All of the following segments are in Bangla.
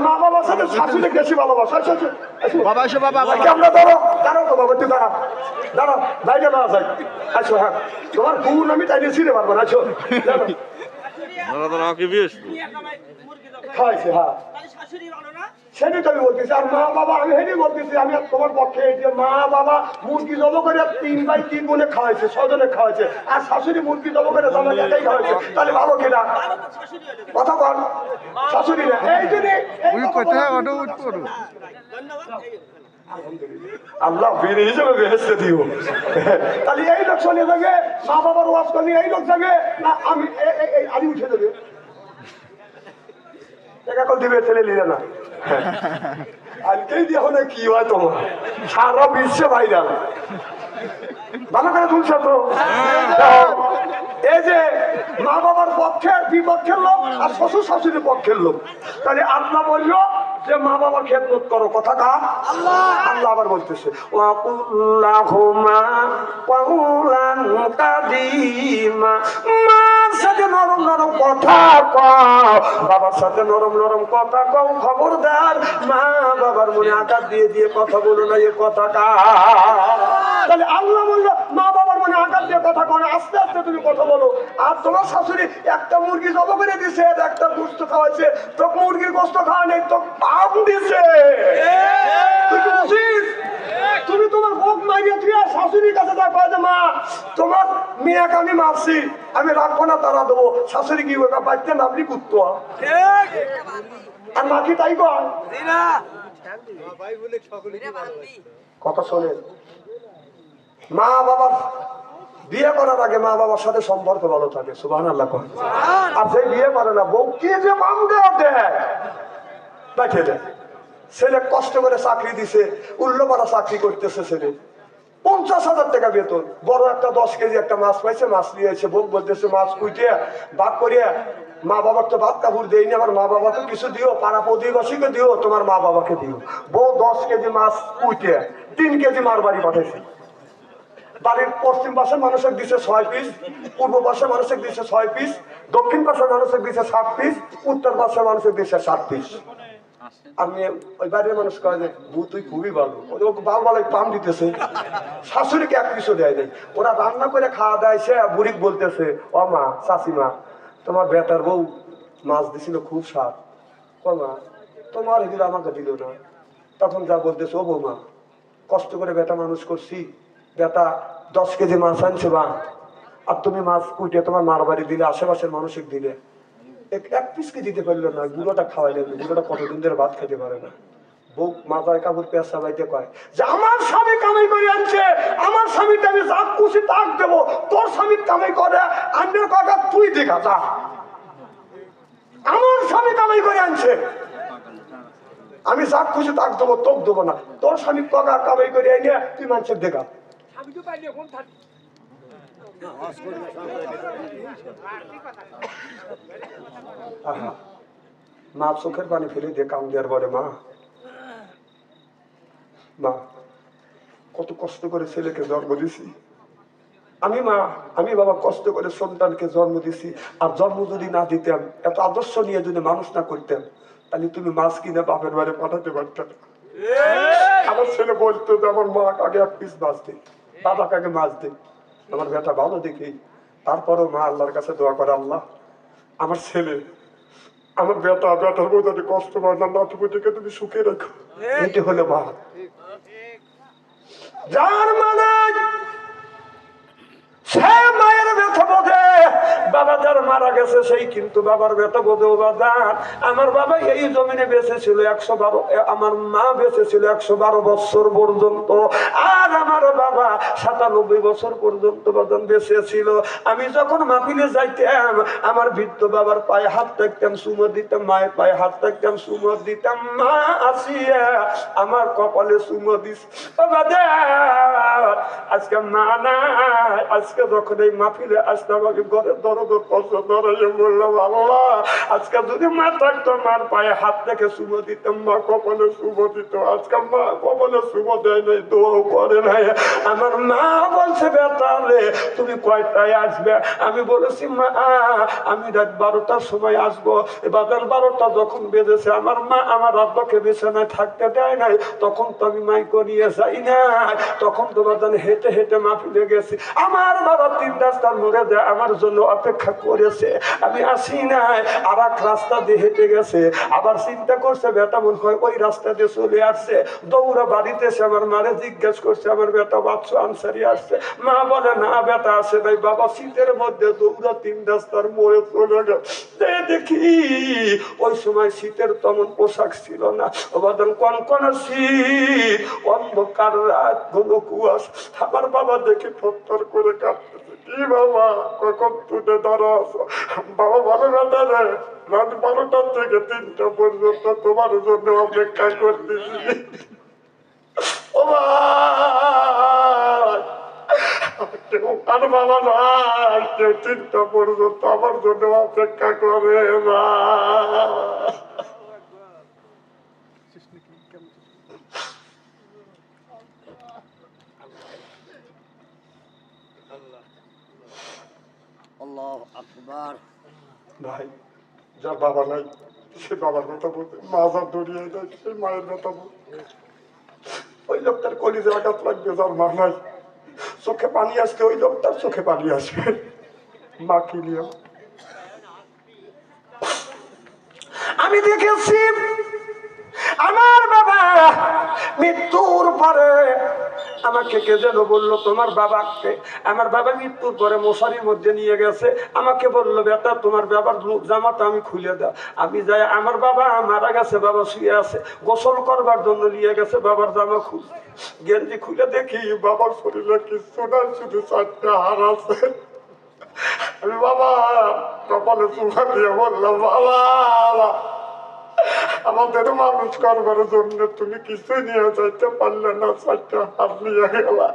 মা বাবার সাথে শাশুড়ি বেশি ভালোবাসা। আমরা দাঁড়াও তো বাবা, তুই দাঁড়াও বাইরে না যাই। আচ্ছা হ্যাঁ, তোমার গুণ আমি তাই নিয়ে ছিঁড়ে পারবো না। আচ্ছা খাইছে, হ্যাঁ সেটাই তো আমি বলতেছি। আর মা বাবা আমি হেঁটে বলতেছি, আমি তোমার পক্ষে যে মা বাবা মুরগি জব করে 3 ভাই 3 বোনে খাওয়াইছে, 6 জনে খাওয়াইছে, আর শাশুড়ি মুরগি জব করে আমাকে একাই খাওয়াইছে, তাহলে ভালো কিনা কথা বল? শাশুড়ি না এই জন্য আল্লাহ বীর হিসেবে বেহেস্তে দিও। তাহলে এই লোক চলে যাবে, মা বাবার ওয়াজ করলে এই লোক যাবে না আমি উঠে দেবে? টাকা কল দিবে ছেলে নিলে না। আজকেই দিয়ে হলে কি হয় তোমার সারা বিশ্বে ভাইরাল। ভালো করে তুলছ তো। এই যে মা বাবার পক্ষের বিপক্ষের লোক আর শ্বশুর শাশুড়ির পক্ষের লোক, তাহলে আল্লাহ বললো যে মা বাবার খেদমত করো। কথা কার? আল্লাহ আবার বলতেছে মার সাথে নরম নরম কথা কও, বাবার সাথে নরম নরম কথা কও। খবরদার মা বাবার মনে আঘাত দিয়ে দিয়ে কথা বলো না, এ কথা কার? তাহলে আল্লাহ বললো মা বাবার মনে আঘাত দিয়ে কথা কও না, আস্তে আস্তে তুমি কথা বলো। আর তোমার শাশুড়ি একটা মুরগি জব করে দিছে, একটা গোস্ত খাওয়াইছে, তো মুরগির গোস্ত খাওয়া নেই, তো পাপ দিছে। তুই কি বুঝিস? তুমি তোমার বউক মারিয়ে তুই আর শাশুড়ির কাছে যা কয় যে মা তোমার মেয়েকে আমি মারছি, আমি রাখবো না, তারা দেবো। শাশুড়ি কি ওটা বাড়তে না আপনি কুত্তো, আর মা কি তাই কয়? কথা শোনেন, মা বাবার বিয়ে করার আগে মা বাবার সাথে সম্পর্ক ভালো থাকে, সুবহানাল্লাহ কয়। আর সেই বিয়ে করে না, বউ কি যে মাম দেয় দেখে দেয়। ছেলে কষ্ট করে চাকরি দিছে, উল্লোপাড়া চাকরি করতেছে, ছেলে 50,000 টাকা বেতন, বড় একটা 10 কেজি একটা মাছ পাইছে, মাছ নিয়ে এসে বউ বলতেছে মাছ কুইটে ভাগ করিয়া মা বাবার তো ভাত কাপড় দেয়নি, আমার মা বাবাকে কিছু দিও, পাড়া প্রতিবেশীকে দিও, তোমার মা বাবাকে দিও। বউ 10 কেজি মাছ কুইটে 3 কেজি মার বাড়ি পাঠাইছে। বাড়ির পশ্চিম পাশের মানুষের দিছে 6 পিস, পূর্ব পাশের মানুষের দিছে 6 পিস, দক্ষিণ পাশের মানুষের দিছে 7 পিস, উত্তর পাশের মানুষের দিছে 7 পিস। আমি ওই বাড়ির মানুষ কয় যে বউ তুই খুবই ভালো, বাল বালাই পাম দিতেছে, শাশুড়িকে 1 পিসও দেয় নাই। ওরা রান্না করে খাওয়া দেয়, সে বুড়িক বলতেছে ও মা চাষিমা তোমার বেটার বউ মাছ দিছিল খুব স্বাদ, ও মা তোমার এগুলো আমাকে দিল না। তখন যা বলতেছে ও বৌমা কষ্ট করে বেটা মানুষ করছি, বেটা 10 কেজি মাছ আনছে বা, আর তুমি মাছ কুইটে তোমার মার বাড়ি দিলে, আশেপাশের মানুষকে দিলে, 1 পিসকে দিতে পারলো না, গুঁড়োটা খাওয়াইলে, গুঁড়োটা কতদিন ধরে ভাত খেতে পারে না। বউ মাথায় কাপড় পেঁচা বাইতে কয় যে আমার স্বামী কামাই করে আনছে, আমার স্বামীকে আমি যা খুশি তাক দেবো, তোর স্বামী কামাই করে আন্যের কথা তুই দেখা যা। আমার স্বামী কামাই করে আনছে, আমি যা খুশি তাক দেবো, তোক দেবো না। তোর স্বামী কগা কামাই করে আইনে তুই মানুষের দেখা। মা চোখের পানি ফেলে দিয়ে কাম দেওয়ার পরে মা মা কত কষ্ট করে ছেলেকে জন্ম দিছি আমি বাবা কষ্ট করে সন্তানকে জন্ম দিছি, আর জন্ম যদি না দিতাম, এত আদর্শ নিয়ে যদি মানুষ না করতাম, তাহলে তুমি মাছ কিনে বাপের বাড়ি পাঠাতে পারতাম। আমার ছেলে বলতো যে আমার মা আগে 1 পিস মাছ দিই, বাবাকে আগে মাছ দিই, আমার বেটা ভালো দেখি। তারপরও মা আল্লাহর কাছে দোয়া করে আল্লাহ আমার ছেলে আমার বেটার বউ যাতে কষ্ট পায় না, নাতিপুতিকে তুমি সুখে রাখো। এটি হলো মা। যার মানে সে মায়ের ব্যথা বোঝে, বাবা যার মারা গেছে সেই কিন্তু বাবার ব্যথা বোঝে। বাজার আমার বাবা এই জমিনে বেঁচে ছিল 112, আমার মা বেঁচে ছিল 112 বছর পর্যন্ত, আর আমার বাবা 97 বছর পর্যন্ত বাজান বেঁচে ছিল। আমি যখন মাহফিলে যাইতাম আমার বৃদ্ধ বাবার পায়ে হাত রাখতাম, চুমো দিতাম, মায়ের পায়ে হাত রাখতাম, চুমো দিতাম, মা আসিয়া আমার কপালে চুমো দিস। আজকে মা নাই, আজকে যখন এই মাহফিলে আসতে আমাকে ঘরের দরজা পছন্দ বললাম আল্লাহ আজকে যদি মা থাকতো মার পায়ে হাত রেখে চুমো দিতাম, মা কপালে চুমো দিত। আজকে মা কপালে চুমো দেয় নাই, দোয়াও করে নাই। আমার মা বলছে বেটা রে তুমি কয়টায় আসবে? আমি বলেছি মা আমি রাত 12টার সময় আসবো। এবার 12টা যখন বেজেছে আমার মা আমার আব্বাকে বিছানায় থাকতে দেয় নাই। তখন তো আমি মাইকো নিয়ে যাই না, তখন তো বাজান হেঁটে হেঁটে মাহফিলে গেছি। আমার বাবা 3 রাস্তার মোড়ে দেয় আমার জন্য অপেক্ষা করেছে, আমি আসি নাই। আর এক রাস্তা দিয়ে হেঁটে গেছে, আবার চিন্তা করছে বেটা মনে হয় ওই রাস্তা দিয়ে চলে আসছে। দৌড়া বাড়িতে এসে আমার মারে জিজ্ঞেস করছে আমার বেটা বাচ্চা আনসারি আসছে। মা বলে না বেটা আসে নাই। বাবা শীতের মধ্যে দৌড়া 3 রাস্তার মোড়ে চলে গেল। দেখি ওই সময় শীতের তেমন পোশাক ছিল না, বাদন কনকনে শীত, অন্ধকার রাত, ঘন কুয়াশা। আমার বাবা দেখে থরথর করে কাঁপতেছে। কি বাবা কখন তুলে ধরো? বাবা বলে বেটা রে রাত 12টা থেকে 3টা পর্যন্ত তোমার জন্য অপেক্ষা করতেছি। ও আর বাবা নাই, কেউ 3টা পর্যন্ত আমার জন্য অপেক্ষা করে না। ভাই যার বাবা নাই সে বাবার কথা বলতে, মা যার দড়িয়ে দেয় সে মায়ের কথা বলতে। ওই লোকটার কলিজে আঘাত লাগবে যার মা নাই, চোখে পানি আসবে ওই লোকটার চোখে পানি আসবে। মা কি নিয়ম আমি দেখেছি। আমার বাবা মৃত্যুর পরে আমাকে কে যেন বললো তোমার বাবাকে, আমার বাবা মৃত্যুর পরে মশারির মধ্যে নিয়ে গেছে, আমাকে বললো বেটা তোমার বাবার জামাটা আমি খুলে দাও। আমি যাই, আমার বাবা মারা গেছে, বাবা শুয়ে আছে, গোসল করবার জন্য নিয়ে গেছে, বাবার জামা খুলে গেঞ্জি খুলে দেখি বাবার শরীরে কিছু নাই, শুধু 4টা হাড় আছে। আমি বাবা কপালে চুমা দিয়ে বললাম বাবা আমাদের মানুষ করবার জন্য তুমি কিছুই নিয়ে যাইতে পারলে না, 4টা হাত নিয়ে গেলা।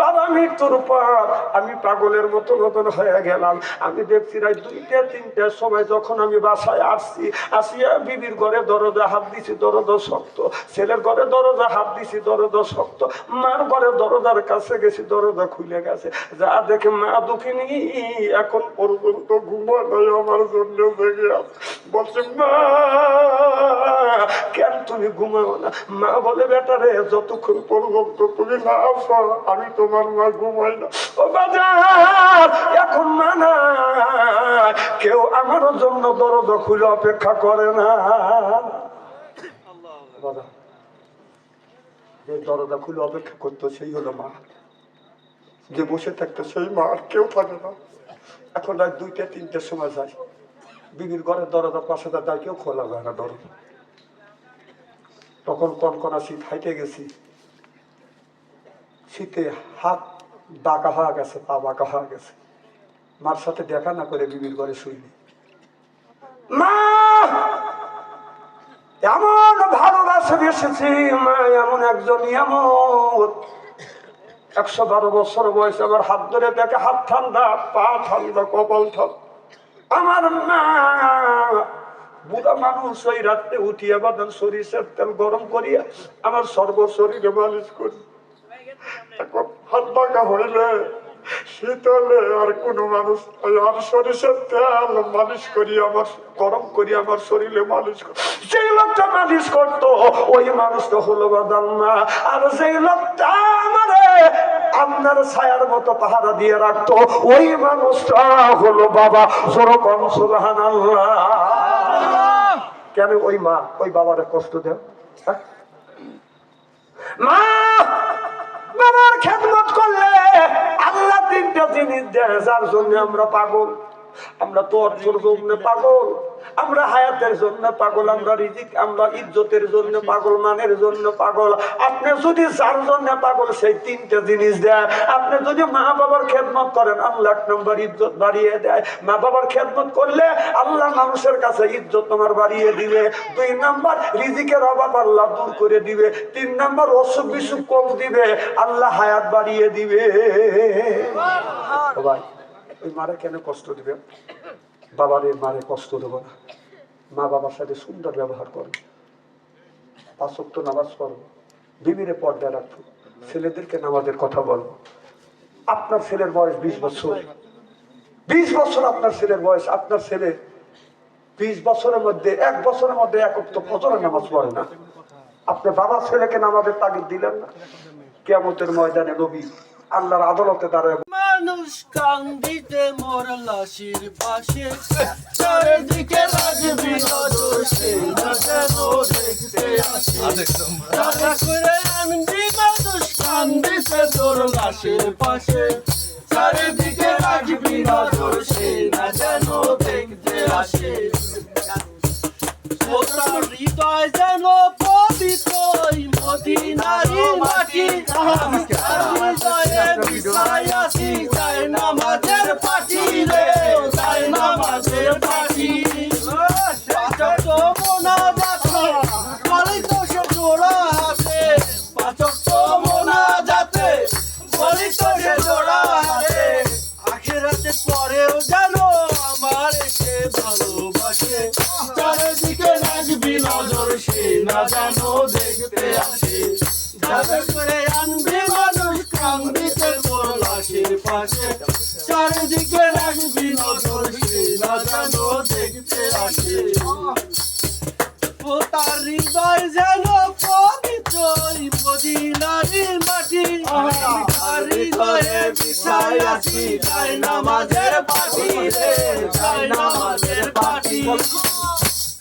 বাবা মৃত্যুর পর আমি পাগলের মতো মতন হয়ে গেলাম। আমি দেখছি রাত 2টা 3টার সময় যখন আমি বাসায় আসছি, আসিয়া বিবির ঘরে দরজা হাত দিছি, দরজা শক্ত। ছেলের ঘরে দরজা হাত দিছি, দরজা শক্ত। মার ঘরে দরজার কাছে গেছি, দরজা খুলে গেছে। যা দেখে মা দুঃখিনী এখন পর্যন্ত ঘুমা নাই আমার জন্য জেগে আছে। বলছে মা কেন তুমি ঘুমাও না? মা বলে বেটা রে যতক্ষণ পর্যন্ত তুমি না আসো আমি তোমার মা ঘুমাই না। ও বাজার এখন মা না কেউ আমার জন্য দরজা খুলে অপেক্ষা করে না। যে দরজা খুলে অপেক্ষা করতো সেই হলো মা, যে বসে থাকতো সেই মা, আর কেউ থাকে না। এখন রাত 2টা 3টার সময় যায়, বিবির ঘরের দরজা পাশে তার কেউ খোলা যায় না দরজা। তখন কনকনা শীত, হাইটে গেছি, শীতে হাত বাঁকা হয়ে গেছে, পা বাঁকা হয়ে গেছে। মার সাথে দেখা না করে বিবির ঘরে শুইনি। মা এমন ভালোবাসে এসেছি, মা এমন একজন নিয়ামত। 112 বছর বয়স, আমার হাত ধরে দেখে হাত ঠান্ডা, পা ঠান্ডা, কপাল ঠান্ডা। আমার মা বুড়া মানুষ ওই রাত্রে উঠিয়া বাদান সরিষার তেল গরম করিয়া আমার সর্ব শরীরে মালিশ করি। এখন হাত বাঁকা হইলে শীত হলে আর কোনো মানুষ আর সরিষার তেল মালিশ করি, আমার গরম করি আমার শরীরে মালিশ করি। যেই লোকটা মালিশ করতো ওই মানুষটা হলো বাদান মা। আর যেই লোকটা আমারে আপনার ছায়ার মতো পাহারা দিয়ে রাখতো ওই মানুষটা হলো বাবা। যেরকম সুবহানাল্লাহ। কেন ওই মা ওই বাবারে কষ্ট দেয়? মা বাবার খেদমত করলে আল্লাহ 3টা জিনিস দেয় যার জন্য আমরা পাগল। আমরা তো অর্থের জন্য পাগল, আমরা হায়াতের জন্য পাগল, আমরা রিজিক, আমরা ইজ্জতের জন্য পাগল, মানের জন্য পাগল। আপনি যদি যার জন্য পাগল সেই 3টা জিনিস দেয়। আপনি যদি মা বাবার খেদমত করেন আল্লাহ 1 নম্বর ইজ্জত বাড়িয়ে দেয়। মা বাবার খেদমত করলে আল্লাহ মানুষের কাছে ইজ্জত তোমার বাড়িয়ে দিবে। 2 নম্বর রিজিকের অভাব আল্লাহ দূর করে দিবে। 3 নম্বর অসুখ বিসুখ কম দিবে, আল্লাহ হায়াত বাড়িয়ে দিবে। ভাই ওই মারে কেন কষ্ট দিবে? বাবারে মারে কষ্ট দেবো না। মা বাবার সাথে সুন্দর ব্যবহার করো, 5 ওয়াক্ত নামাজ পড়ো, বিবিরে পর্দা রাখবো, ছেলেদেরকে নামাজের কথা বলবো। আপনার ছেলের বয়স 20 বছর, 20 বছর আপনার ছেলের বয়স, আপনার ছেলে 20 বছরের মধ্যে 1 বছরের মধ্যে এক ওয়াক্ত ফজরের নামাজ পড়ে না। আপনি বাবা ছেলেকে নামাজের তাগিদ দিলেন না। কিয়ামতের ময়দানে নবী আল্লাহর আদালতে দাঁড়ায় মানুষ কান্দিতে মোর লাশির পাশে, চারিদিকে লাগবি নজর, সে না যেন দেখতে আসে। তারা করে আনবি মানুষ কান্দিতে তোর লাশির পাশে, চারিদিকে লাগবি নজর, সে না যেন দেখতে আসে। ও তার হৃদয় যেন পবিত্র মদিনারি মাটি, হৃদয়ে বিছাই আছি যায় নামাজের পাটি রে, যায় নামাজের পাটি। পাচক তো মোনাজাত বলি তো সে জোড়া হাতে, পাচক তো মোনাজাতে বলি তো সে জোড়া হাতে। আখিরাতে পরেও জানো আমার সে ভালোবাসে, চারিদিকে লাগবি নজর, সে না জানো দেখতে আসে। যাবে করে আনবি মানুষ কান্দিতে তোর লাশের পাশে, চারিদিকে লাগবি নজর, সে না জানো দেখতে আসে। ও তার হৃদয় যেন পবিত্র মদিনারি মাটি, তার হৃদয়ে বিছাই আছি যায় নামাজের পাটি রে, যায় নামাজের পাটি।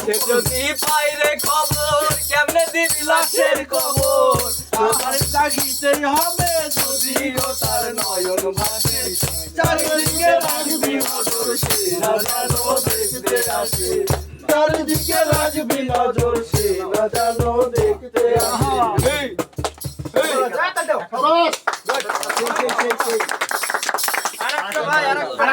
সে যদি পাইরে খবর কেমনে দিবি লাশের কবর, আমার জাগিতেই হবে যদিও তার নয়ন ভাসে, চারিদিকে লাগবি নজর, সে না জানো দেখতে আসে। চারিদিকে লাগবি নজর, সে না জানো দেখতে আসে। আরেকটা ভাই, আরেকটা।